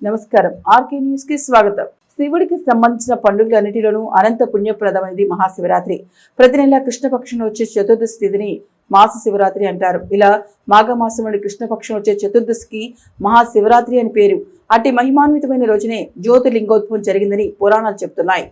నమస్కారం RK news కి స్వాగతం. శివుడికి సంబంధించిన పండుగలన్నిటిలోనూ అనంత పుణ్యప్రదమైనది మహాశివరాత్రి. ప్రతి నెల కృష్ణపక్షంలో వచ్చే చతుర్దశి తిథిని మాస శివరాత్రి అంటారు. ఇలా మాఘమాసంలోని కృష్ణపక్షం వచ్చే చతుర్దశికి మహాశివరాత్రి అని పేరు. అట్టి మహిమాన్వితమైన రోజునే జ్యోతిర్లింగోద్భవం జరిగిందని పురాణాలు చెబుతున్నాయి.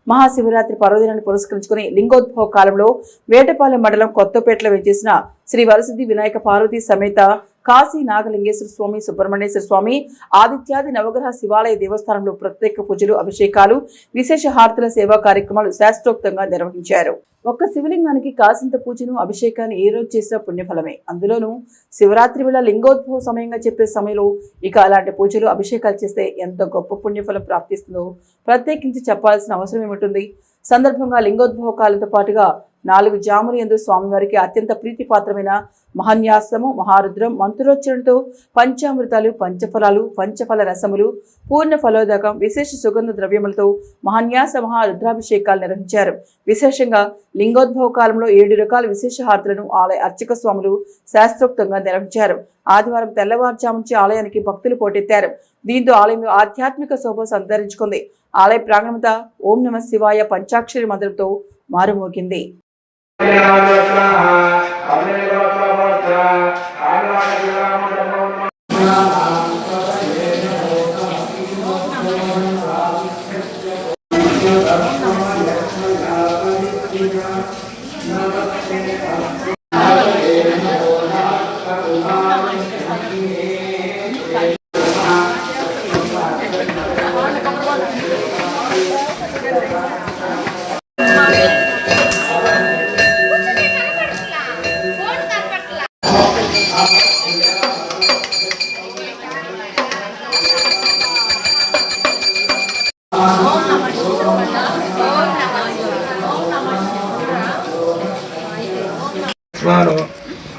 మహాశివరాత్రి పర్వదినాన్ని పురస్కరించుకుని లింగోద్భవ కాలంలో వేటపాలెం మండలం కొత్తపేటలో వెంచేసిన శ్రీ వరసిద్ధి వినాయక పార్వతీ సమేత కాశీ నాగలింగేశ్వర స్వామి, సుబ్రహ్మణ్యేశ్వర స్వామి, ఆదిత్యాది నవగ్రహ శివాలయ దేవస్థానంలో ప్రత్యేక పూజలు, అభిషేకాలు, విశేష హారతుల సేవా కార్యక్రమాలు శాస్త్రోక్తంగా నిర్వహించారు. ఒక్క శివలింగానికి కాసింత పూజను, అభిషేకాన్ని ఏ రోజు చేసిన పుణ్యఫలమే. అందులోనూ శివరాత్రి వేళ లింగోద్భవ సమయంగా చెప్పే సమయంలో ఇక అలాంటి పూజలు, అభిషేకాలు చేస్తే ఎంత గొప్ప పుణ్యఫలం ప్రాప్తిస్తుందో ప్రత్యేకించి చెప్పాల్సిన అవసరం ఏమిటి? సందర్భంగా లింగోద్భవ కాలంతో పాటుగా 4 జాముల యందు స్వామివారికి అత్యంత ప్రీతిపాత్రమైన మహాన్యాసము, మహారుద్రం, మంత్రోచ్చరణతో పంచామృతాలు, పంచఫలాలు, పంచఫల రసములు, పూర్ణ ఫలోదకం, విశేష సుగంధ ద్రవ్యములతో మహాన్యాస మహారుద్రాభిషేకాలు నిర్వహించారు. విశేషంగా లింగోద్భవ కాలంలో 7 రకాల విశేష హారతులను ఆలయ అర్చక స్వాములు శాస్త్రోక్తంగా నిర్వహించారు. ఆదివారం తెల్లవారుజాము నుంచి ఆలయానికి భక్తులు పోటెత్తారు. దీంతో ఆలయంలో ఆధ్యాత్మిక శోభ సంతరించుకుంది. ఆలయ ప్రాంగణంతా ఓం నమ శివాయ పంచాక్షరి మంత్రంతో మారుమోగింది.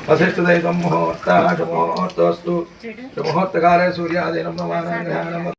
वशिष्ठदैवं मुहूर्तोऽस्तु मुहूर्तकाले सूर्यादीनं नमामि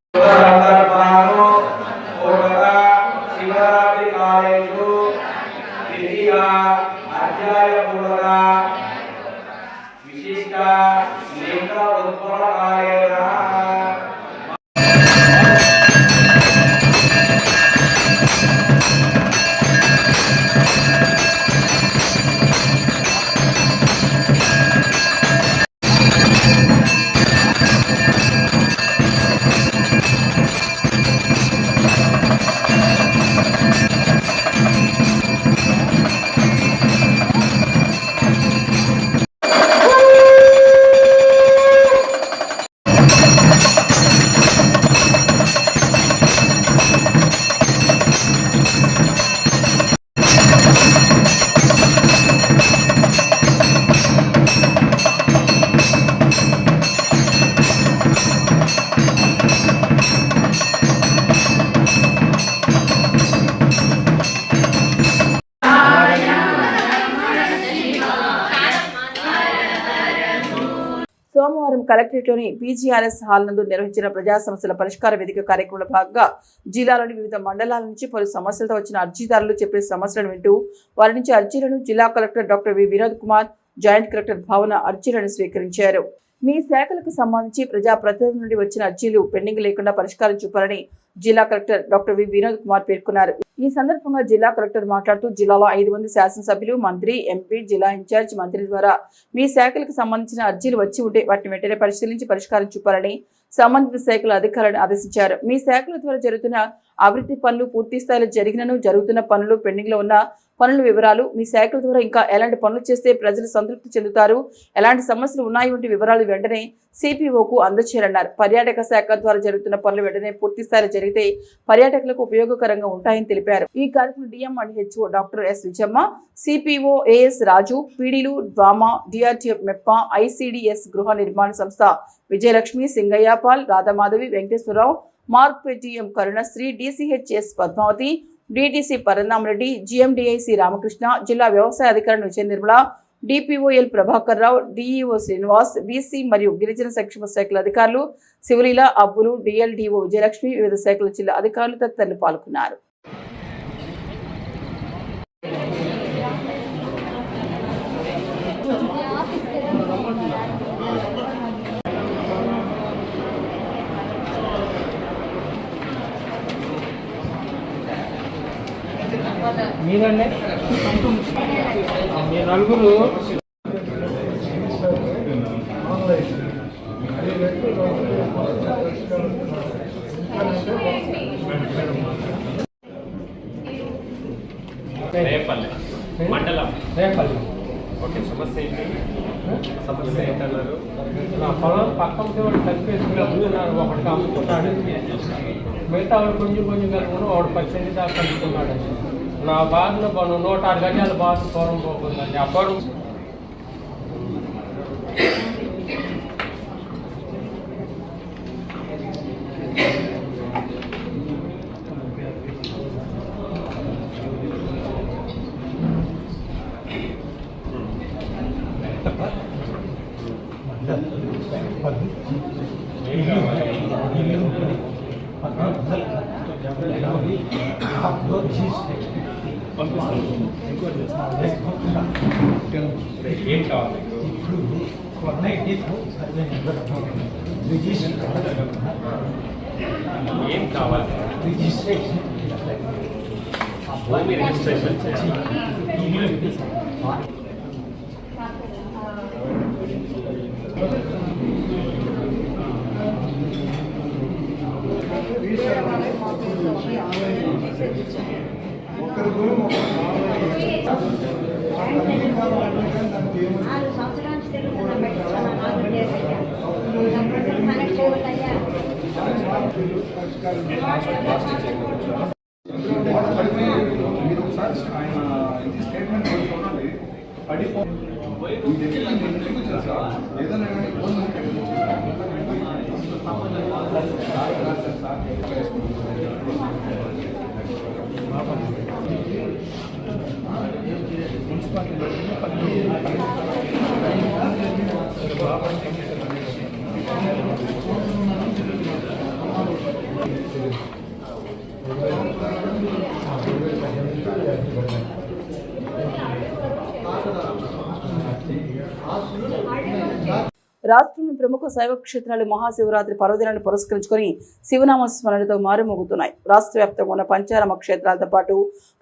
సోమవారం కలెక్టరేట్లోని పీజీఆర్ఎస్ హాల్ నందు నిర్వహించిన ప్రజా సమస్యల పరిష్కార వేదిక కార్యక్రమంలో భాగంగా జిల్లాలోని వివిధ మండలాల నుంచి పలు సమస్యలతో వచ్చిన అర్జీదారులు చెప్పే సమస్యలను వింటూ వారి నుంచి అర్జీలను జిల్లా collector doctor V Vinod Kumar, joint collector భావన అర్జీలను స్వీకరించారు. మీ శాఖలకు సంబంధించి ప్రజాప్రతినిధుల నుండి వచ్చిన అర్జీలు పెండింగ్ లేకుండా పరిష్కారం చూపాలని జిల్లా collector doctor V Vinod Kumar పేర్కొన్నారు. ఈ సందర్భంగా జిల్లా కలెక్టర్ మాట్లాడుతూ జిల్లాలో 5 మంది శాసనసభ్యులు, మంత్రి, ఎంపీ, జిల్లా ఇన్ఛార్జ్ మంత్రి ద్వారా మీ శాఖలకు సంబంధించిన అర్జీలు వచ్చి ఉంటే వాటిని వెంటనే పరిశీలించి పరిష్కారం చూపాలని సంబంధిత శాఖల అధికారులను ఆదేశించారు. మీ శాఖల ద్వారా జరుగుతున్న అభివృద్ధి పనులు, పూర్తి స్థాయిలో జరిగినను జరుగుతున్న పనులు, పెండింగ్ లో ఉన్న పనుల వివరాలు, మీ శాఖల ద్వారా ఇంకా ఎలాంటి పనులు చేస్తే ప్రజలు సంతృప్తి చెందుతారు, ఎలాంటి సమస్యలు ఉన్నాయి వంటి వివరాలు వెంటనే సిపిఓకు అందజేయాలన్నారు. పర్యాటక శాఖ ద్వారా జరుగుతున్న పనులు వెంటనే పూర్తి స్థాయిలో జరిగితే పర్యాటకులకు ఉపయోగకరంగా ఉంటాయని తెలిపారు. ఈ కార్యక్రమం DM and HO doctor S Vijayamma, CPO AS Raju, పీడీలు డ్వామా, డిఆర్టీఎఫ్ మెప్ప, ఐసిడిఎస్ గృహ నిర్మాణ సంస్థ విజయలక్ష్మి, సింగయ్య పాల్, రాధామాధవి, వెంకటేశ్వరరావు, మార్క్పెటిఎం Karunasri, DCHS Padmavathi, DTC Parandhamareddy, GMDIC Ramakrishna, జిల్లా వ్యవసాయ అధికారి Vijaya Nirmala, DPOL Prabhakar Rao, DEO Srinivas, BC మరియు గిరిజన సంక్షేమ శాఖల అధికారులు శివలీల, అబ్బులు, డిఎల్డిఓ విజయలక్ష్మి, వివిధ శాఖల జిల్లా అధికారులు తదితరులు పాల్గొన్నారు. మీరండి మీ నలుగురు రేపల్లి మండలం రేపల్లి. ఓకే. సమస్య ఏంటి? సమస్య ఏంటన్నారు? నా పొలం పక్కన వాడు కలిపేసుకున్నాడు, ఒకటి అమ్ముకున్నాడు, మిగతా వాడు కొంచెం కొంచెం కలుపుకుని వాడు 10 దాకా కలుపుకున్నాడు. నా బాధలో మనం 106 గజాల బాధ పూర్వం పోతుందండి. అప్పుడు ఏం కావాలి? ఏం కావాలి? భూమి రిజిస్ట్రేషన్ చేయాలి. రాష్ట్రంలో ప్రముఖ శైవ క్షేత్రాలు మహాశివరాత్రి పర్వదినాన్ని పురస్కరించుకొని శివనామ స్మరణతో మారుమోగుతున్నాయి. రాష్ట్ర వ్యాప్తంగా ఉన్న పంచారామ క్షేత్రాలతో పాటు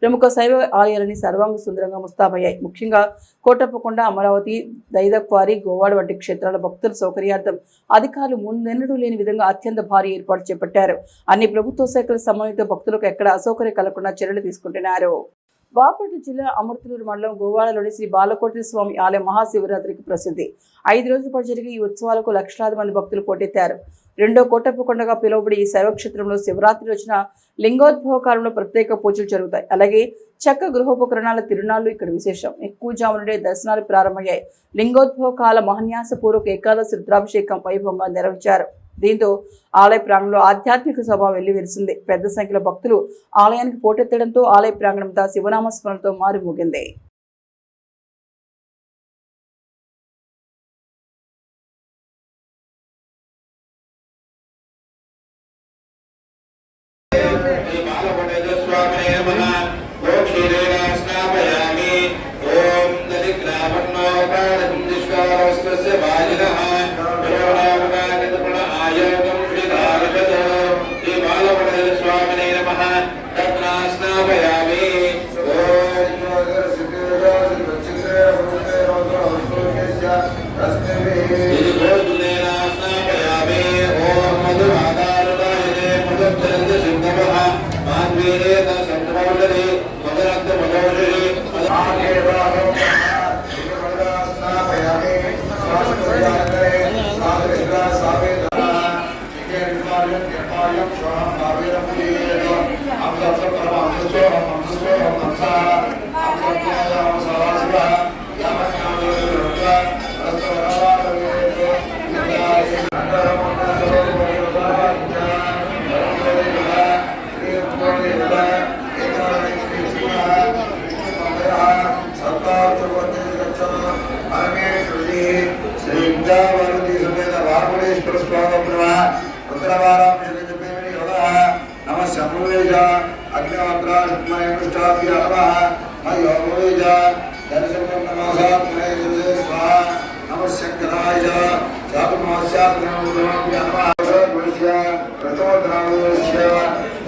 ప్రముఖ శైవ ఆలయాలని సర్వాంగ సుందరంగా ముస్తాబయ్యాయి. ముఖ్యంగా కోటప్పకొండ, అమరావతి, దైదక్వారి, గోవాడ వంటి క్షేత్రాల భక్తుల సౌకర్యార్థం అధికారులు ముందెన్నడూ లేని విధంగా అత్యంత భారీ ఏర్పాటు చేపట్టారు. అన్ని ప్రభుత్వ శాఖల సమన్వయంతో భక్తులకు ఎక్కడ అసౌకర్యం కలగకుండా చర్యలు తీసుకుంటున్నారు. బాపట్ల జిల్లా అమృతలూరు మండలం గోవాడలోని శ్రీ బాలకోటేశ్వర స్వామి ఆలయం మహాశివరాత్రికి ప్రసిద్ధి. 5 రోజుల పాటు జరిగే ఈ ఉత్సవాలకు లక్షలాది మంది భక్తులు పోటెత్తారు. రెండో కోటప్పకొండగా పిలువబడి ఈ శైవక్షేత్రంలో శివరాత్రి రోజున లింగోద్భవ కాలంలో ప్రత్యేక పూజలు జరుగుతాయి. అలాగే చక్క గృహోపకరణాల తిరునాళ్లు ఇక్కడ విశేషం. ఎక్కువ జాము నుండే దర్శనాలు ప్రారంభమయ్యాయి. లింగోద్భవ కాల మహన్యాసపూర్వక ఏకాదశి రుద్రాభిషేకం వైభవంగా నిర్వహించారు. దీంతో ఆలయ ప్రాంగణంలో ఆధ్యాత్మిక సభ వెల్లివిరిసింది. పెద్ద సంఖ్యలో భక్తులు ఆలయానికి పోటెత్తడంతో ఆలయ ప్రాంగణంతో శివనామస్మరణతో మారుమోగింది.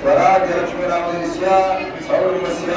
स्वराज्य लक्ष्मी नामदेस्य सौरभस्य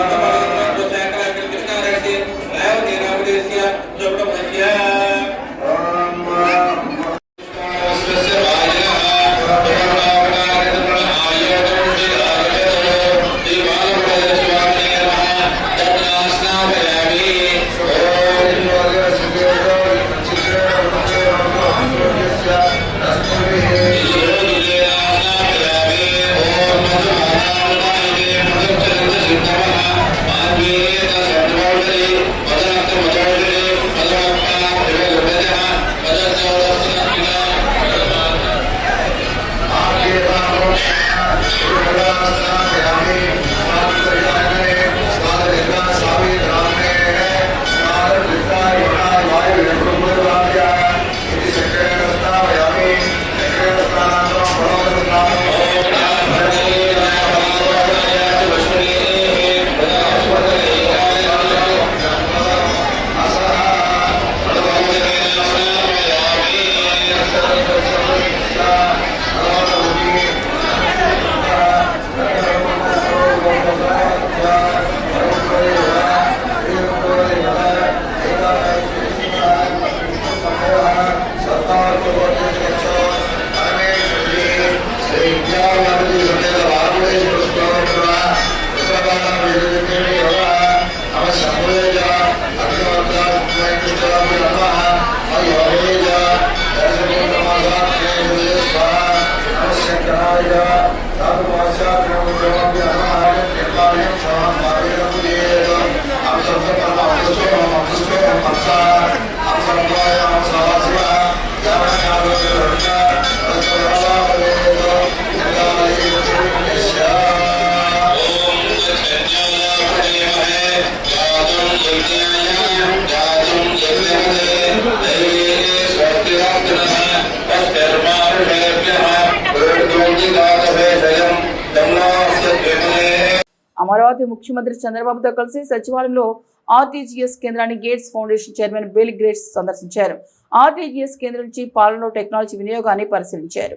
అమరావతి ముఖ్యమంత్రి చంద్రబాబుతో కలిసి సచివాలయంలో ఆర్టీజీఎస్ కేంద్రాన్ని gates foundation chairman bill gates సందర్శించారు. ఆర్టీజీఎస్ కేంద్రం నుంచి పాలనలో టెక్నాలజీ వినియోగాన్ని పరిశీలించారు.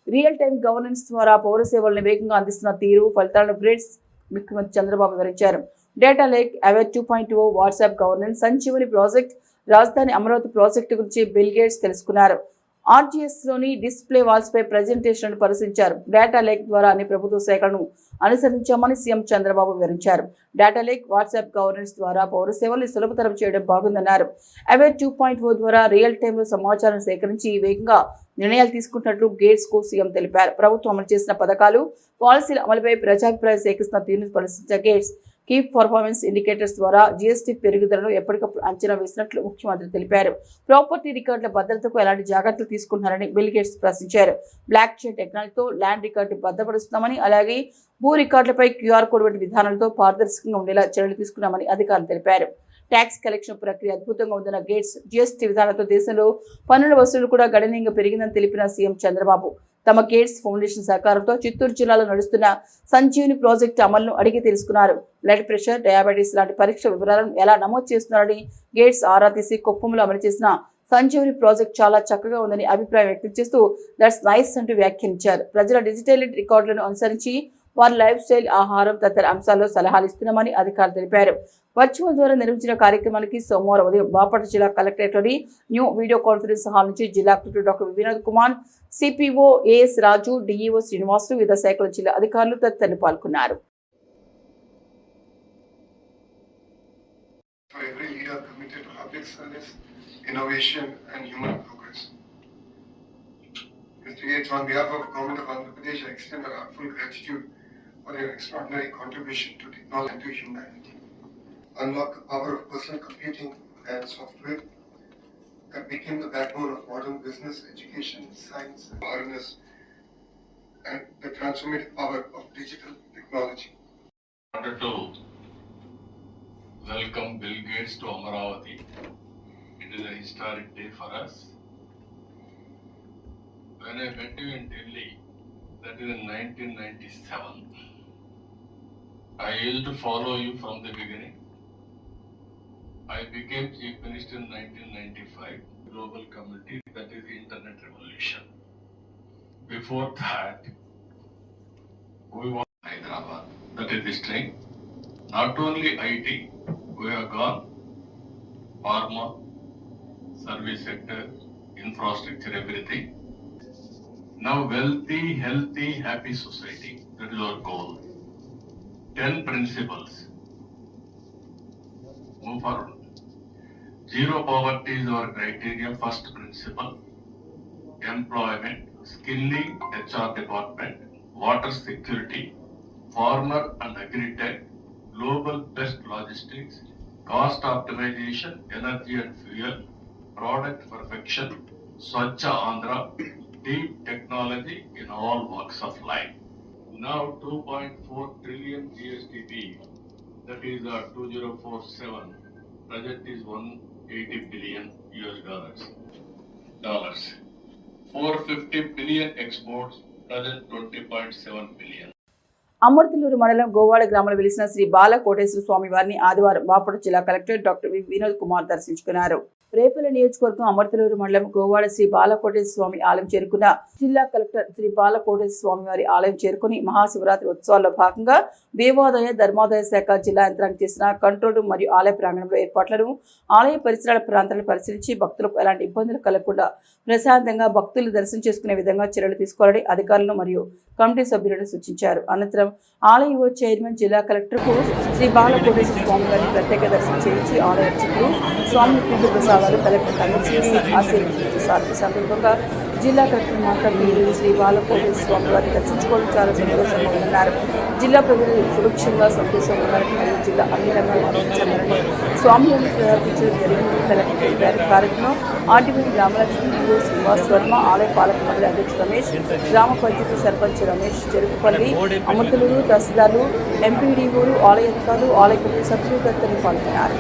రియల్ టైం గవర్నెన్స్ ద్వారా పౌర సేవలను వేగంగా అందిస్తున్న తీరు ఫలితాలను గేట్స్ ముఖ్యమంత్రి చంద్రబాబు వివరించారు. Data lake, aware 2.0, WhatsApp governance, Sanjeevani project, రాజధాని అమరావతి ప్రాజెక్టు గురించి బిల్ గేట్స్ తెలుసుకున్నారు. ఆర్జీఎస్ లోని డిస్ప్లే వాల్స్ పై ప్రజెంటేషన్లను పరిశీలించారు. డేటా లేక్ ద్వారా అన్ని ప్రభుత్వ శాఖలను అనుసరించామని సీఎం చంద్రబాబు వివరించారు. డేటా లేక్, వాట్సాప్ గవర్నెన్స్ ద్వారా పౌర సేవలు సులభతరం చేయడం బాగుందన్నారు. అవేర్ 2.0 ద్వారా రియల్ టైంలో సమాచారం సేకరించి వేగంగా నిర్ణయాలు తీసుకుంటున్నట్లు గేట్స్ కు సీఎం తెలిపారు. ప్రభుత్వం అమలు చేసిన పథకాలు, పాలసీల అమలుపై ప్రజాభిప్రాయం సేకరిస్తున్న తీరును పరిశీలించిన గేట్స్ కీ పర్ఫార్మెన్స్ ఇండికేటర్స్ ద్వారా జీఎస్టీ పెరుగుదలను ఎప్పటికప్పుడు అంచనా వేసినట్లు ముఖ్యమంత్రి తెలిపారు. ప్రాపర్టీ రికార్డుల భద్రతకు ఎలాంటి జాగ్రత్తలు తీసుకుంటున్నారని బిల్ గేట్స్ ప్రశ్నించారు. బ్లాక్ చైన్ టెక్నాలజీతో ల్యాండ్ రికార్డు భద్రపరుస్తున్నామని, అలాగే భూ రికార్డులపై క్యూఆర్ కోడ్ వంటి విధానాలతో పారదర్శకంగా ఉండేలా చర్యలు తీసుకున్నామని అధికారులు తెలిపారు. ట్యాక్స్ కలెక్షన్ ప్రక్రియ అద్భుతంగా ఉందన్న గేట్స్, జీఎస్టీ విధానంతో దేశంలో పన్నుల వసూలు కూడా గణనీయంగా పెరిగిందని తెలిపిన సీఎం చంద్రబాబు తమ గేట్స్ ఫౌండేషన్ సహకారంతో చిత్తూరు జిల్లాలో నడుస్తున్న సంజీవని ప్రాజెక్టు అమలును అడిగి తెలుసుకున్నారు. బ్లడ్ ప్రెషర్, డయాబెటీస్ లాంటి పరీక్ష వివరాలను ఎలా నమోదు చేస్తున్నారని గేట్స్ ఆరా తీసి కుప్పంలో అమలు చేసిన సంజీవని ప్రాజెక్ట్ చాలా చక్కగా ఉందని అభిప్రాయం వ్యక్తం చేస్తూ దట్స్ నైస్ అంటూ వ్యాఖ్యానించారు. ప్రజల డిజిటల్ రికార్డులను అనుసరించి వారి లైఫ్ స్టైల్, ఆహారం తదితర అంశాల్లో సలహాలు ఇస్తున్నామని అధికారులు తెలిపారు. వర్చువల్ ద్వారా నిర్వహించిన కార్యక్రమానికి సోమవారం ఉదయం బాపట్ల జిల్లా కలెక్టరేట్లోని న్యూ వీడియో కాన్ఫరెన్స్ హాల్ నుంచి జిల్లా collector doctor Vinod Kumar, CPO AS Raju, DEO Srinivasulu, వివిధ శాఖల జిల్లా అధికారులు తదితరులు పాల్గొన్నారు. Innovation and human progress. Mr. Yates, on behalf of Government of Andhra Pradesh, I extend our heartfelt gratitude for your extraordinary contribution to technology and to humanity. Unlock the power of personal computing and software that became the backbone of modern business, education, science, and awareness, and the transformative power of digital technology. I wanted to welcome Bill Gates to Amaravati. It is a historic day for us. When I met you in Delhi, that is in 1997, I used to follow you from the beginning. I became Chief Minister in 1995, global community, that is the Internet revolution. Before that, we Hyderabad. That is this train. Not only IT, we have gone pharma, service sector, infrastructure, everything. Now wealthy, healthy, happy society. That is our goal. 10 principles. Move forward. Zero poverty is our criteria, first principle. Employment, skilling, HR department, water security, farmer and agri-tech, global best logistics, cost optimization, energy and fuel, product perfection, Swachha Andhra, deep technology in all walks of life. Now 2.4 trillion GSDP, that is 2047, budget is 180 billion US dollars. 450 billion exports, present 20.7 billion. Amarthaluru మండలం గోవాడ గ్రామంలో వెలిసిన శ్రీ బాల కోటేశ్వర స్వామి వారిని ఆదివారం బాపట్ల జిల్లా collector doctor Vinod Kumar దర్శించుకున్నారు. రేపల్లి నియోజకవర్గం అమర్తలూరు మండలం గోవాడ శ్రీ బాల కోటేశ్వర స్వామి ఆలయం చేరుకున్న జిల్లా కలెక్టర్ శ్రీ బాల కోటేశ్వర స్వామి వారి ఆలయం చేరుకుని మహాశివరాత్రి ఉత్సవాల్లో భాగంగా దేవాదాయ ధర్మాదాయ శాఖ జిల్లా యంత్రాంగం చేసిన కంట్రోల్ రూమ్ మరియు ఆలయ ప్రాంగణంలో ఏర్పాట్లను, ఆలయ పరిసరాల ప్రాంతాలను పరిశీలించి భక్తులకు ఎలాంటి ఇబ్బందులు కలగకుండా ప్రశాంతంగా భక్తులు దర్శనం చేసుకునే విధంగా చర్యలు తీసుకోవాలని అధికారులను మరియు కమిటీ సభ్యులను సూచించారు. అనంతరం ఆలయ యువ చైర్మన్ జిల్లా కలెక్టర్కు శ్రీ బాల కోటేశ్వర స్వామి వారిని ప్రత్యేక దర్శనం చేయించి ఆలయ అర్చకులు స్వామి పూజ ప్రసాదాలు కలెక్టర్ అందజేసి ఆశీర్వదించారు. ఈ సందర్భంగా జిల్లా కలెక్టర్ మాట్లాడుతూ ఈరోజు శ్రీ బాల కోటేశ్వర స్వామి వారిని దర్శించుకోవడం చాలా సంతోషంగా ఉందన్నారు. జిల్లా ప్రజలు సురక్షంగా సంతోషంగా ఉన్నారని మరియు జిల్లా అన్ని రంగాలు అభివృద్ధి స్వామివారిని ప్రార్థించడం జరిగింది. కలెక్టర్ గారి కార్యక్రమం ఆర్టీవీ గ్రామలక్ష్మి శ్రీనివాస్ వర్మ, ఆలయ పాలక మండలి అధ్యక్షుడు రమేష్, గ్రామ పంచాయతీ సర్పంచ్ రమేష్, చెరుకుపల్లి, అమర్తలూరు తహసీల్దార్లు, ఎంపీడీఓలు, ఆలయ అధికారులు, ఆలయ కమిటీ సభ్యులు తదితరులు పాల్గొన్నారు.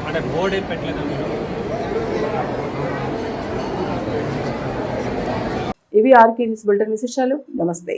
అంటే బోర్డు ఏం పెట్టలేదు. ఇవి ఆర్కే న్యూస్ బులెటిన్ విశేషాలు. నమస్తే.